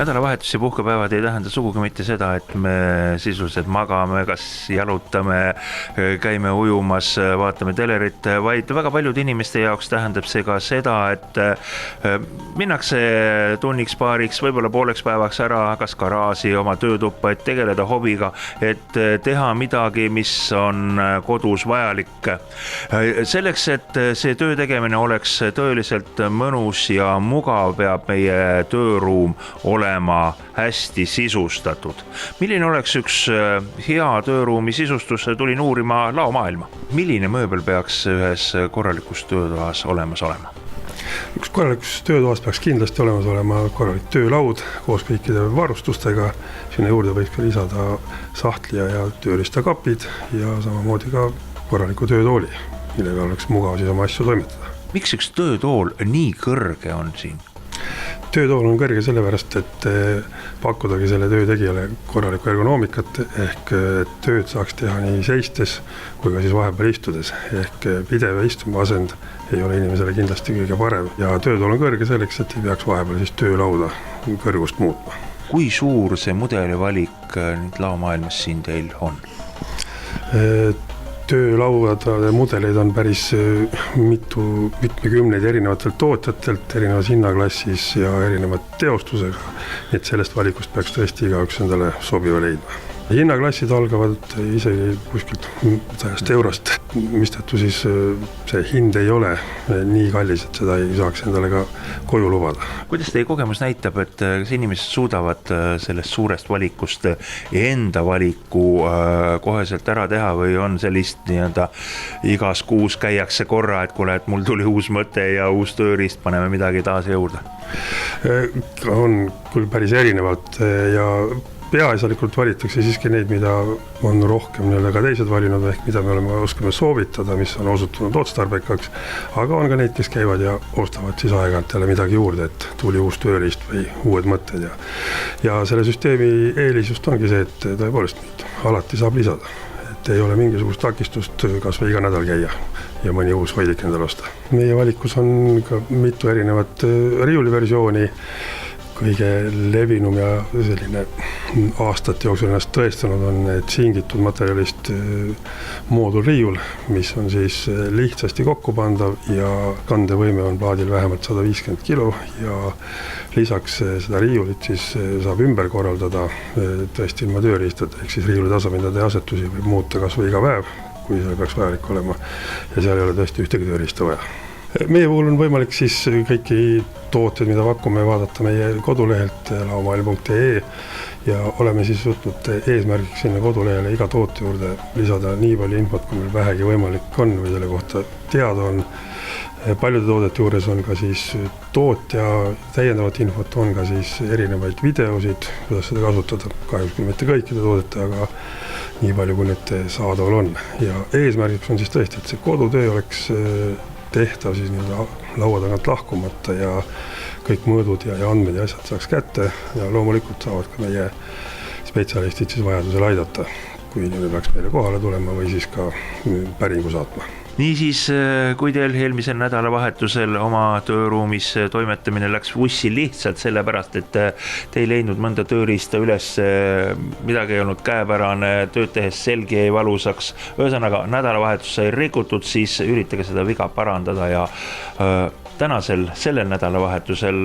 Nädalavahetus ja puhkepäevad ei tähenda sugugi mitte seda, et me sisuliselt magame, kas jalutame, käime ujumas, vaatame telerit, vaid väga paljude inimeste jaoks tähendab see ka seda, et minnakse tunniks paariks, võib-olla pooleks päevaks ära, kas garaaži oma töötuppa, et tegeleda hobiga, et teha midagi, mis on kodus vajalik. Selleks, et see töö tegemine oleks tõeliselt mõnus ja mugav, peab meie tööruum olema hästi sisustatud. Milline oleks üks hea tööruumi sisustus, tulin uurima laomaailma. Milline mööbel peaks ühes korralikus töötoas olemas olema? Üks korralikus töötoas peaks kindlasti olemas olema korralik töölaud koos kõikide varustustega. Sinna juurde võiks ka lisada sahtli ja tööriistakapid ja samamoodi ka korraliku töötooli, millega oleks mugav siis oma asju toimetada. Miks üks töötool nii kõrge on siin? Töötool on kõrge sellepärast, et pakkudagi selle töötegijale korralikku ergonoomikat ehk tööd saaks teha nii seistes kui ka siis vahepeal istudes ehk pidev istuma asend ei ole inimesele kindlasti kõige parem ja töötool on kõrge selleks, et ei peaks vahepeal siis töölauda kõrgust muutma. Kui suur see mudeli valik nüüd laomaailmas siin teil on? Töölaudade mudeleid on päris mitmekümneid erinevatelt tootjatelt, erinevas hinnaklassis ja erinevat teostusega, et sellest valikust peaks tõesti igaüks endale sobiva leidma. Hinnaklassid algavad isegi kuskilt 100 eurost, mistõttu siis see hind ei ole nii kallis, et seda ei saaks endale ka koju lubada. Kuidas teie kogemus näitab, et kas inimesed suudavad sellest suurest valikust enda valiku koheselt ära teha või on sellist nii-öelda igas kuus käiakse korra, et kuule, et mul tuli uus mõte ja uus tööriist, paneme midagi taas juurde? On küll päris erinevalt ja peaasjalikult valitakse siiski neid, mida on rohkem ka teised valinud, ehk mida me oskame soovitada, mis on osutunud otstarbekaks, aga on ka neid, kes käivad ja ostavad siis aeg-ajalt jälle midagi juurde, et tuli uus tööriist või uued mõtted. Ja selle süsteemi eelisust ongi see, et tõepoolest alati saab lisada, et ei ole mingisugust takistust kas või iga nädal käia ja mõni uus hoidik endale osta. Meie valikus on ka mitu erinevat riiuliversiooni. Kõige levinum ja selline aastate jooksul ennast tõestanud on siingitud materjalist moodulriiul, mis on siis lihtsasti kokku pandav ja kandevõime on plaadil vähemalt 150 kilo ja lisaks seda riiulit siis saab ümber korraldada tõesti ilma tööriistad, ehk siis riiuli tasamindade asetusi võib muuta kas või iga päev, kui see peaks vajalik olema ja seal ei ole tõesti ühtegi tööriista vaja. Meie puhul on võimalik siis kõiki tooteid, mida pakume, vaadata meie kodulehelt laomaailm.ee ja oleme siis võtnud eesmärgiks sinna kodulehele iga toote juurde lisada nii palju infot, kui meil vähegi võimalik on või selle kohta teada on. Paljude toodete juures on ka siis tootja täiendavat infot, on ka siis erinevaid videosid, kuidas seda kasutada, kahjuks küll mitte kõikide toodete, aga nii palju, kui need saadaval on. Ja eesmärgiks on siis tõesti, et see kodutöö oleks tehtav siis laua tagant lahkumata ja kõik mõõdud ja andmed ja asjad saaks kätte ja loomulikult saavad ka meie spetsialistid siis vajadusel aidata, kui inimene peaks meile kohale tulema või siis ka päringu saatma. Niisiis, kui teil eelmisel nädalavahetusel oma tööruumis toimetamine läks vussi lihtsalt sellepärast, et te ei leidnud mõnda tööriista üles, midagi ei olnud käepärane, tööd tehes selgi ei valusaks, ühesõnaga nädalavahetus sai rikutud, siis üritage seda viga parandada ja sellel nädalavahetusel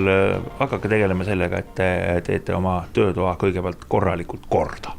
hakake tegelema sellega, et te teete oma töötoa kõigepealt korralikult korda.